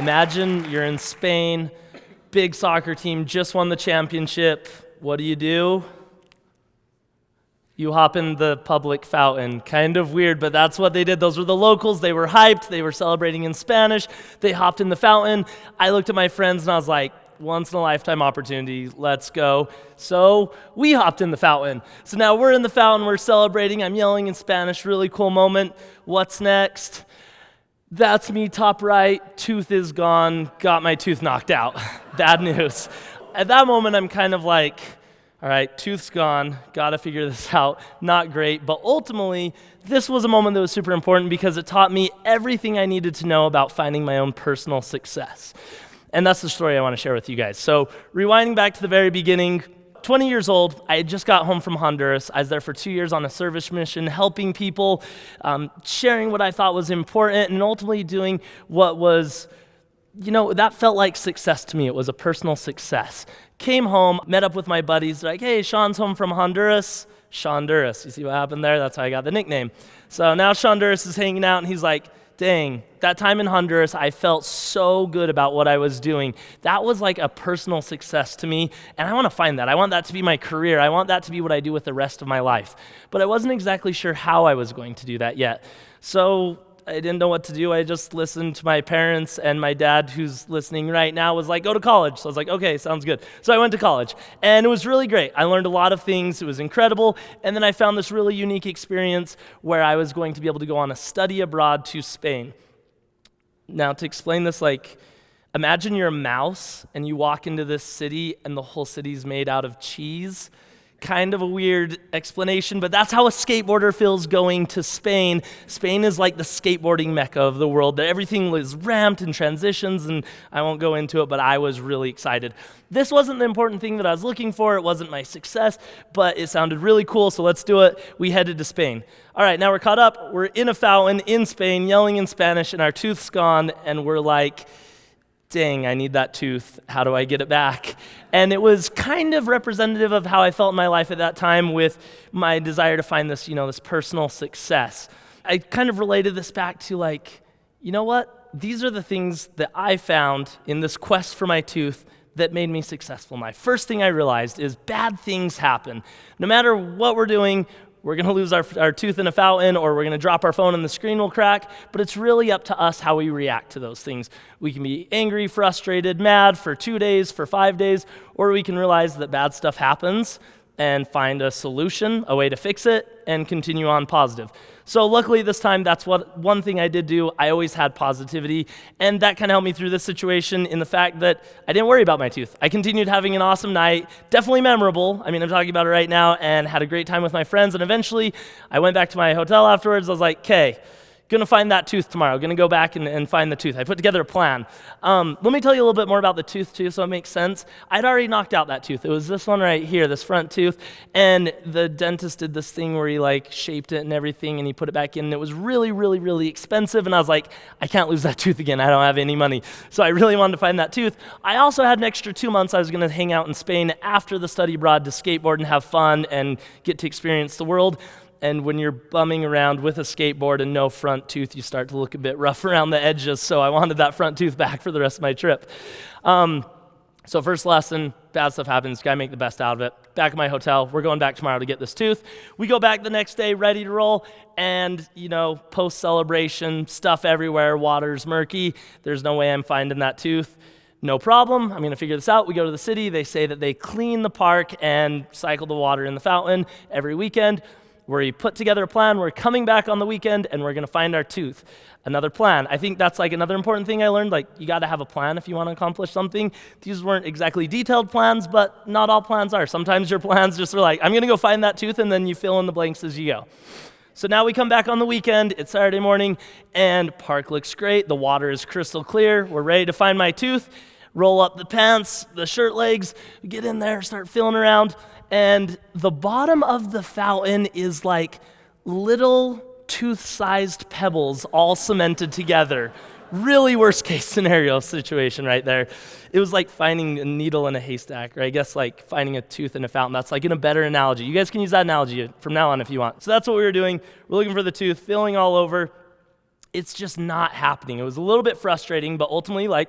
Imagine you're in Spain, big soccer team, just won the championship. What do? You hop in the public fountain. Kind of weird, but that's what they did. Those were the locals. They were hyped. They were celebrating in Spanish. They hopped in the fountain. I looked at my friends and I was like, once in a lifetime opportunity, let's go. So we hopped in the fountain. So now we're in the fountain, we're celebrating. I'm yelling in Spanish, really cool moment. What's next? That's me, top right, tooth is gone, got my tooth knocked out. Bad news. At that moment, I'm kind of like, all right, tooth's gone, gotta figure this out. Not great, but ultimately, this was a moment that was super important because it taught me everything I needed to know about finding my own personal success. And that's the story I want to share with you guys. So rewinding back to the very beginning, 20 years old, I had just got home from Honduras. I was there for 2 years on a service mission, helping people, sharing what I thought was important, and ultimately doing what was, that felt like success to me. It was a personal success. Came home, met up with my buddies. They're like, hey, Shaun's home from Honduras. Shonduras. You see what happened there? That's how I got the nickname. So now Shonduras is hanging out, and he's like, dang, that time in Honduras, I felt so good about what I was doing. That was like a personal success to me, and I want to find that. I want that to be my career. I want that to be what I do with the rest of my life. But I wasn't exactly sure how I was going to do that yet. So I didn't know what to do. I just listened to my parents, and my dad, who's listening right now, was like, go to college. So I was like, okay, sounds good. So I went to college, and it was really great. I learned a lot of things. It was incredible. And then I found this really unique experience where I was going to be able to go on a study abroad to Spain. Now, to explain this, imagine you're a mouse, and you walk into this city, and the whole city's made out of cheese. Kind of a weird explanation, but that's how a skateboarder feels going to Spain. Spain is like the skateboarding mecca of the world. Everything was ramped and transitions, and I won't go into it, but I was really excited. This wasn't the important thing that I was looking for. It wasn't my success, but it sounded really cool, so let's do it. We headed to Spain. All right, now we're caught up. We're in a fountain in Spain, yelling in Spanish, and our tooth's gone, and we're like, dang, I need that tooth. How do I get it back? And it was kind of representative of how I felt in my life at that time with my desire to find this, this personal success. I kind of related this back to you know what? These are the things that I found in this quest for my tooth that made me successful in life. First thing I realized is bad things happen. No matter what we're doing, we're going to lose our tooth in a fountain, or we're going to drop our phone and the screen will crack, but it's really up to us how we react to those things. We can be angry, frustrated, mad for 2 days, for 5 days, or we can realize that bad stuff happens and find a solution, a way to fix it, and continue on positive. So luckily this time, that's one thing I did do. I always had positivity, and that kind of helped me through this situation in the fact that I didn't worry about my tooth. I continued having an awesome night, definitely memorable. I'm talking about it right now, and had a great time with my friends, and eventually I went back to my hotel afterwards. I was like, okay, gonna find that tooth tomorrow. Gonna go back and find the tooth. I put together a plan. Let me tell you a little bit more about the tooth too, so it makes sense. I'd already knocked out that tooth. It was this one right here, this front tooth, and the dentist did this thing where he shaped it and everything, and he put it back in, and it was really, really, really expensive, and I was like, I can't lose that tooth again. I don't have any money. So I really wanted to find that tooth. I also had an extra 2 months I was gonna hang out in Spain after the study abroad to skateboard and have fun and get to experience the world. And when you're bumming around with a skateboard and no front tooth, you start to look a bit rough around the edges, so I wanted that front tooth back for the rest of my trip. So first lesson, bad stuff happens, gotta make the best out of it. Back at my hotel, we're going back tomorrow to get this tooth. We go back the next day, ready to roll, and post-celebration, stuff everywhere, water's murky, there's no way I'm finding that tooth. No problem, I'm gonna figure this out. We go to the city, they say that they clean the park and cycle the water in the fountain every weekend. We put together a plan, we're coming back on the weekend, and we're gonna find our tooth. Another plan. I think that's another important thing I learned, you gotta have a plan if you wanna accomplish something. These weren't exactly detailed plans, but not all plans are. Sometimes your plans just are I'm gonna go find that tooth, and then you fill in the blanks as you go. So now we come back on the weekend, it's Saturday morning, and park looks great, the water is crystal clear, we're ready to find my tooth, roll up the pants, the shirt legs, get in there, start feeling around, and the bottom of the fountain is little tooth-sized pebbles all cemented together. Really worst case scenario situation right there. It was like finding a needle in a haystack, or I guess finding a tooth in a fountain. That's in a better analogy. You guys can use that analogy from now on if you want. So that's what we were doing. We're looking for the tooth, feeling all over, it's just not happening. It was a little bit frustrating, but ultimately, like,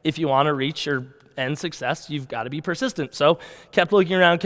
if you want to reach your end success, you've got to be persistent. So kept looking around,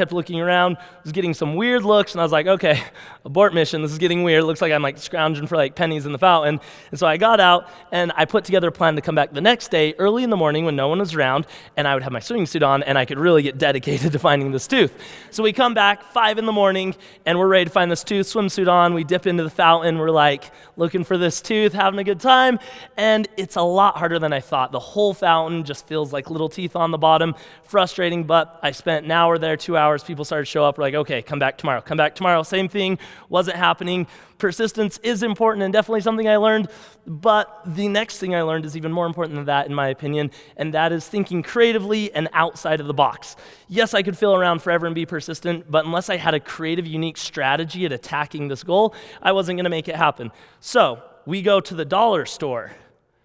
was getting some weird looks, and I was like, okay, abort mission, this is getting weird. Looks like I'm like scrounging for like pennies in the fountain. And so I got out, and I put together a plan to come back the next day early in the morning when no one was around, and I would have my swimming suit on, and I could really get dedicated to finding this tooth. So we come back 5 in the morning, and we're ready to find this tooth, swimsuit on, we dip into the fountain, we're like looking for this tooth, having a good time, and it's a lot harder than I thought. The whole fountain just feels like little teeth on the bottom. Frustrating, but I spent an hour there, 2 hours. People started to show up. We're like, okay, come back tomorrow. Same thing, wasn't happening. Persistence is important and definitely something I learned, but the next thing I learned is even more important than that, in my opinion, and that is thinking creatively and outside of the box. Yes, I could fill around forever and be persistent, but unless I had a creative, unique strategy at attacking this goal, I wasn't going to make it happen. So we go to the dollar store.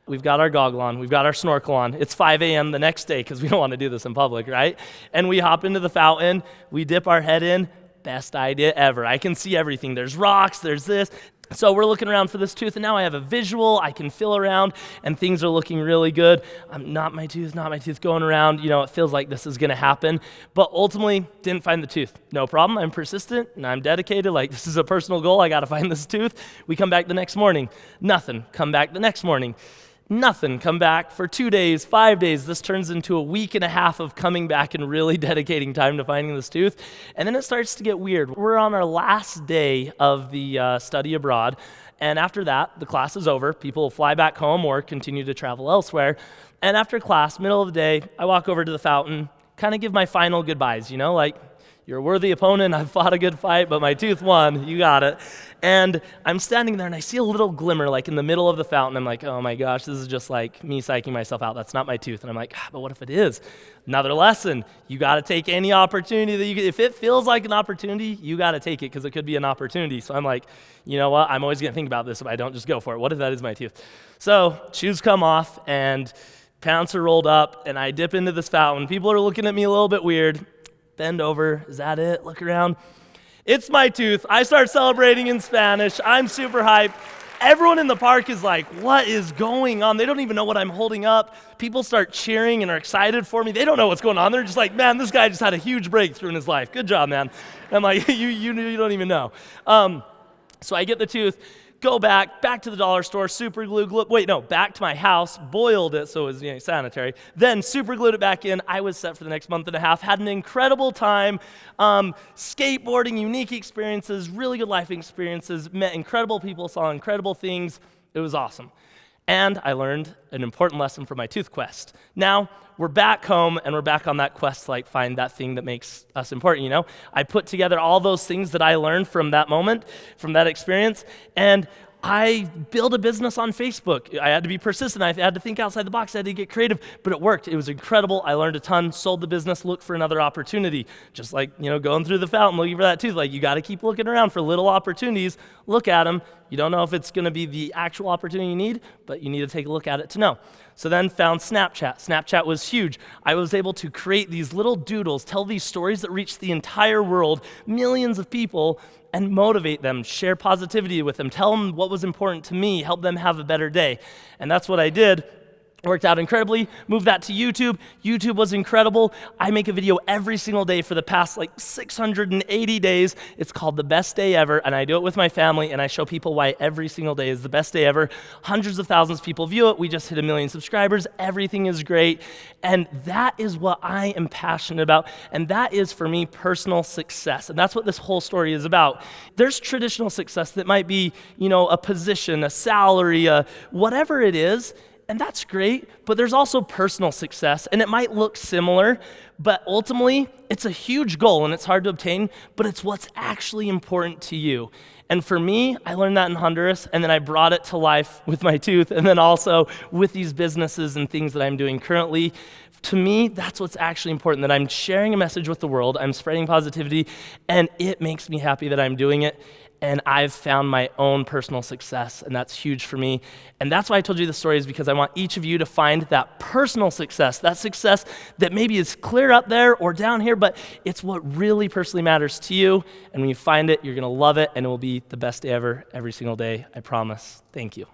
We've got our goggle on, we've got our snorkel on. It's 5 a.m. the next day because we don't want to do this in public, right? And we hop into the fountain, we dip our head in. Best idea ever. I can see everything. There's rocks, there's this. So we're looking around for this tooth, and now I have a visual. I can feel around, and things are looking really good. Not my tooth going around. You know, it feels like this is going to happen. But ultimately, didn't find the tooth. No problem. I'm persistent, and I'm dedicated. Like, this is a personal goal. I got to find this tooth. We come back the next morning. Nothing. Come back the next morning. Nothing. Come back for 2 days, 5 days. This turns into a week and a half of coming back and really dedicating time to finding this tooth. And then it starts to get weird. We're on our last day of the study abroad. And after that, the class is over. People will fly back home or continue to travel elsewhere. And after class, middle of the day, I walk over to the fountain, kind of give my final goodbyes, you know, like, you're a worthy opponent, I've fought a good fight, but my tooth won, you got it. And I'm standing there and I see a little glimmer like in the middle of the fountain. I'm like, oh my gosh, this is just like me psyching myself out. That's not my tooth. And I'm like, but what if it is? Another lesson, you gotta take any opportunity that you get. If it feels like an opportunity, you gotta take it because it could be an opportunity. So I'm like, you know what, I'm always gonna think about this if I don't just go for it. What if that is my tooth? So shoes come off and pants are rolled up and I dip into this fountain. People are looking at me a little bit weird. Bend over, is that it? Look around. It's my tooth. I start celebrating in Spanish. I'm super hyped. Everyone in the park is like, what is going on? They don't even know what I'm holding up. People start cheering and are excited for me. They don't know what's going on. They're just like, man, this guy just had a huge breakthrough in his life. Good job, man. I'm like, you don't even know. So I get the tooth. Go back to the dollar store, back to my house, boiled it so it was sanitary, then super glued it back in. I was set for the next month and a half, had an incredible time, skateboarding, unique experiences, really good life experiences, met incredible people, saw incredible things. It was awesome. And I learned an important lesson from my tooth quest. Now, we're back home, and we're back on that quest to like find that thing that makes us important, you know? I put together all those things that I learned from that moment, from that experience, and I built a business on Facebook. I had to be persistent. I had to think outside the box. I had to get creative, but it worked. It was incredible. I learned a ton, sold the business, looked for another opportunity. Just like, going through the fountain, looking for that tooth. Like, you got to keep looking around for little opportunities. Look at them. You don't know if it's going to be the actual opportunity you need, but you need to take a look at it to know. So then found Snapchat. Snapchat was huge. I was able to create these little doodles, tell these stories that reach the entire world, millions of people, and motivate them, share positivity with them, tell them what was important to me, help them have a better day. And that's what I did. Worked out incredibly, moved that to YouTube. YouTube was incredible. I make a video every single day for the past 680 days. It's called The Best Day Ever, and I do it with my family, and I show people why every single day is the best day ever. Hundreds of thousands of people view it. We just hit 1 million subscribers. Everything is great, and that is what I am passionate about, and that is, for me, personal success, and that's what this whole story is about. There's traditional success that might be, a position, a salary, whatever it is, and that's great, but there's also personal success, and it might look similar, but ultimately, it's a huge goal, and it's hard to obtain, but it's what's actually important to you. And for me, I learned that in Honduras, and then I brought it to life with my tooth, and then also with these businesses and things that I'm doing currently. To me, that's what's actually important, that I'm sharing a message with the world, I'm spreading positivity, and it makes me happy that I'm doing it. And I've found my own personal success, and that's huge for me. And that's why I told you the story, is because I want each of you to find that personal success that maybe is clear up there or down here, but it's what really personally matters to you. And when you find it, you're gonna love it, and it will be the best day ever, every single day, I promise. Thank you.